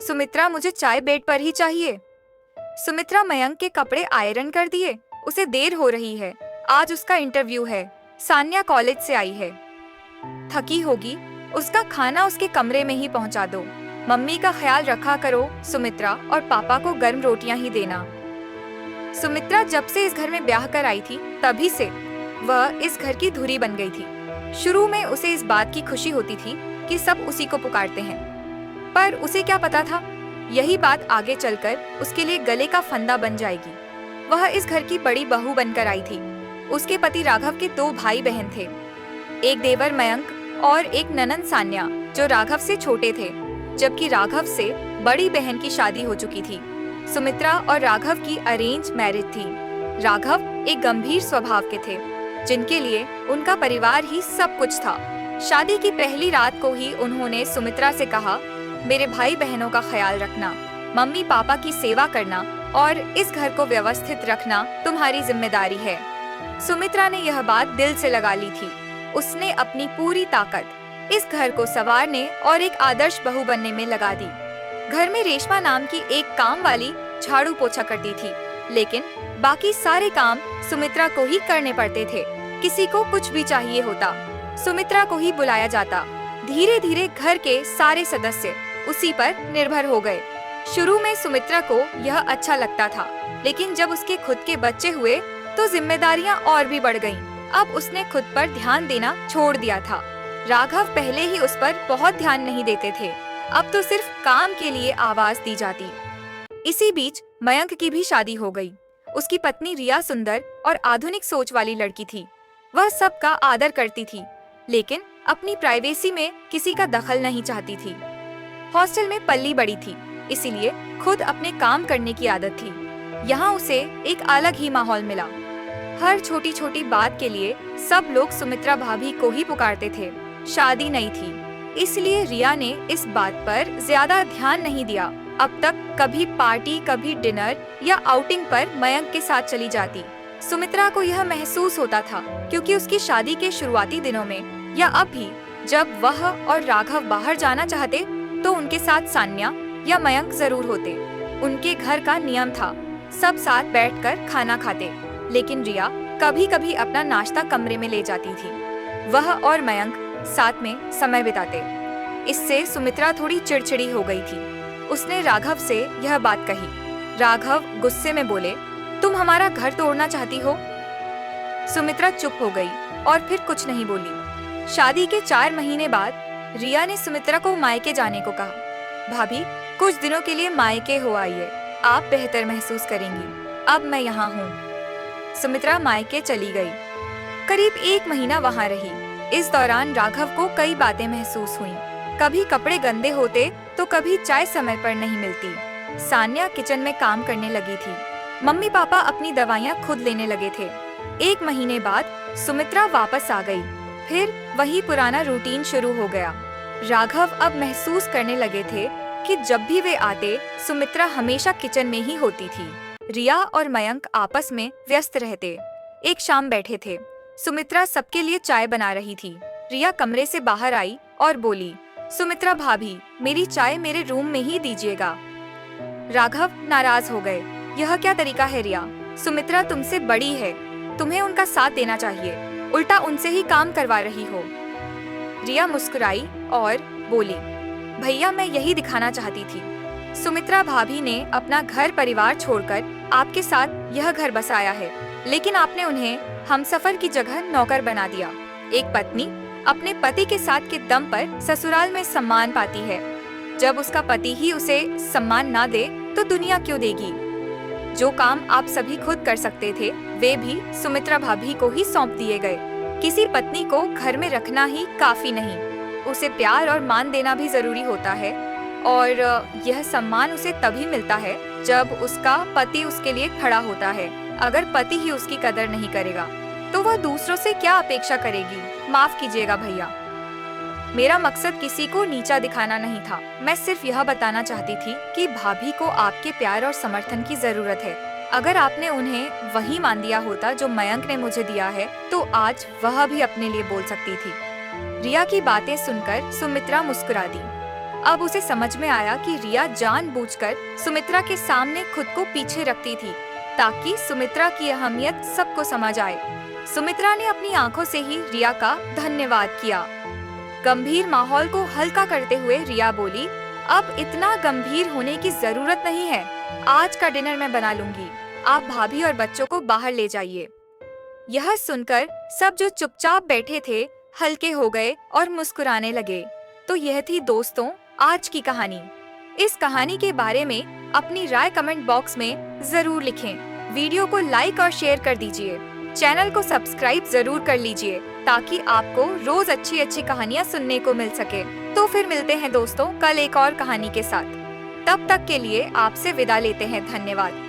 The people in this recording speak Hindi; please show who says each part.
Speaker 1: सुमित्रा, मुझे चाय बेड पर ही चाहिए। सुमित्रा मयंक के कपड़े आयरन कर दिए, उसे देर हो रही है, आज उसका इंटरव्यू है। सान्या कॉलेज से आई है, थकी होगी, उसका खाना उसके कमरे में ही पहुंचा दो। मम्मी का ख्याल रखा करो सुमित्रा, और पापा को गर्म रोटियां ही देना। सुमित्रा जब से इस घर में ब्याह कर आई थी तभी से वह इस घर की धुरी बन गई थी। शुरू में उसे इस बात की खुशी होती थी कि सब उसी को पुकारते हैं, पर उसे क्या पता था यही बात आगे चलकर उसके लिए गले का फंदा बन जाएगी। वह इस घर की बड़ी बहू बनकर आई थी। उसके पति राघव के 2 भाई बहन थे, एक देवर मयंक और एक ननंद सान्या, जो राघव से छोटे थे, जबकि राघव से बड़ी बहन की शादी हो चुकी थी। सुमित्रा और राघव की अरेंज मैरिज थी। राघव एक गंभीर स्वभाव के थे, जिनके लिए उनका परिवार ही सब कुछ था। शादी की पहली रात को ही उन्होंने सुमित्रा से कहा, मेरे भाई बहनों का ख्याल रखना, मम्मी पापा की सेवा करना और इस घर को व्यवस्थित रखना तुम्हारी जिम्मेदारी है। सुमित्रा ने यह बात दिल से लगा ली थी। उसने अपनी पूरी ताकत इस घर को संवारने और एक आदर्श बहू बनने में लगा दी। घर में रेशमा नाम की एक काम वाली झाड़ू पोछा करती थी, लेकिन बाकी सारे काम सुमित्रा को ही करने पड़ते थे। किसी को कुछ भी चाहिए होता, सुमित्रा को ही बुलाया जाता। धीरे धीरे घर के सारे सदस्य उसी पर निर्भर हो गए। शुरू में सुमित्रा को यह अच्छा लगता था, लेकिन जब उसके खुद के बच्चे हुए तो जिम्मेदारियां और भी बढ़ गईं। अब उसने खुद पर ध्यान देना छोड़ दिया था। राघव पहले ही उस पर बहुत ध्यान नहीं देते थे, अब तो सिर्फ काम के लिए आवाज दी जाती। इसी बीच मयंक की भी शादी हो गई। उसकी पत्नी रिया सुंदर और आधुनिक सोच वाली लड़की थी। वह सबका आदर करती थी, लेकिन अपनी प्राइवेसी में किसी का दखल नहीं चाहती थी। हॉस्टल में पल्ली बड़ी थी, इसीलिए खुद अपने काम करने की आदत थी। यहाँ उसे एक अलग ही माहौल मिला। हर छोटी छोटी बात के लिए सब लोग सुमित्रा भाभी को ही पुकारते थे। शादी नहीं थी, इसलिए रिया ने इस बात पर ज्यादा ध्यान नहीं दिया। अब तक कभी पार्टी, कभी डिनर या आउटिंग पर मयंक के साथ चली जाती। सुमित्रा को यह महसूस होता था, क्योंकि उसकी शादी के शुरुआती दिनों में या अब भी जब वह और राघव बाहर जाना चाहते तो उनके साथ सान्या या मयंक जरूर होते। उनके घर का नियम था, सब साथ बैठकर खाना खाते, लेकिन रिया कभी कभी अपना नाश्ता कमरे में ले जाती थी। वह और मयंक साथ में समय बिताते। इससे सुमित्रा थोड़ी चिड़चिड़ी हो गई थी। उसने राघव से यह बात कही। राघव गुस्से में बोले, तुम हमारा घर तोड़ना चाहती हो? सुमित्रा चुप हो गई और फिर कुछ नहीं बोली। शादी के 4 महीने बाद रिया ने सुमित्रा को मायके जाने को कहा। भाभी, कुछ दिनों के लिए मायके हो आइए, आप बेहतर महसूस करेंगी। अब मैं यहाँ हूँ। सुमित्रा मायके चली गई। करीब 1 महीना वहाँ रही। इस दौरान राघव को कई बातें महसूस हुईं। कभी कपड़े गंदे होते तो कभी चाय समय पर नहीं मिलती। सान्या किचन में काम करने लगी थी। मम्मी पापा अपनी दवाइयाँ खुद लेने लगे थे। 1 महीने बाद सुमित्रा वापस आ गई। फिर वही पुराना रूटीन शुरू हो गया। राघव अब महसूस करने लगे थे कि जब भी वे आते, सुमित्रा हमेशा किचन में ही होती थी। रिया और मयंक आपस में व्यस्त रहते। एक शाम बैठे थे। सुमित्रा सबके लिए चाय बना रही थी। रिया कमरे से बाहर आई और बोली, सुमित्रा भाभी, मेरी चाय मेरे रूम में ही दीजिएगा। राघव नाराज हो गए। यह क्या तरीका है रिया? सुमित्रा तुमसे बड़ी है, तुम्हें उनका साथ देना चाहिए, उल्टा उनसे ही काम करवा रही हो। रिया मुस्कुराई और बोली, भैया मैं यही दिखाना चाहती थी। सुमित्रा भाभी ने अपना घर परिवार छोड़कर आपके साथ यह घर बसाया है, लेकिन आपने उन्हें हमसफर की जगह नौकर बना दिया। एक पत्नी अपने पति के साथ के दम पर ससुराल में सम्मान पाती है। जब उसका पति ही उसे सम्मान ना दे तो दुनिया क्यों देगी? जो काम आप सभी खुद कर सकते थे, वे भी सुमित्रा भाभी को ही सौंप दिए गए। किसी पत्नी को घर में रखना ही काफी नहीं, उसे प्यार और मान देना भी जरूरी होता है, और यह सम्मान उसे तभी मिलता है जब उसका पति उसके लिए खड़ा होता है। अगर पति ही उसकी कदर नहीं करेगा तो वह दूसरों से क्या अपेक्षा करेगी? माफ कीजिएगा भैया, मेरा मकसद किसी को नीचा दिखाना नहीं था। मैं सिर्फ यह बताना चाहती थी कि भाभी को आपके प्यार और समर्थन की जरूरत है। अगर आपने उन्हें वही मान दिया होता जो मयंक ने मुझे दिया है, तो आज वह भी अपने लिए बोल सकती थी। रिया की बातें सुनकर सुमित्रा मुस्कुरा दी। अब उसे समझ में आया कि रिया जानबूझकर सुमित्रा के सामने खुद को पीछे रखती थी ताकि सुमित्रा की अहमियत सबको समझ आए। सुमित्रा ने अपनी आंखों से ही रिया का धन्यवाद किया। गंभीर माहौल को हल्का करते हुए रिया बोली, अब इतना गंभीर होने की जरूरत नहीं है, आज का डिनर मैं बना लूंगी, आप भाभी और बच्चों को बाहर ले जाइए। यह सुनकर सब जो चुपचाप बैठे थे हल्के हो गए और मुस्कुराने लगे। तो यह थी दोस्तों आज की कहानी। इस कहानी के बारे में अपनी राय कमेंट बॉक्स में जरूर लिखें। वीडियो को लाइक और शेयर कर दीजिए। चैनल को सब्सक्राइब जरूर कर लीजिए ताकि आपको रोज अच्छी अच्छी कहानियाँ सुनने को मिल सके। तो फिर मिलते हैं दोस्तों कल एक और कहानी के साथ। तब तक के लिए आपसे विदा लेते हैं। धन्यवाद।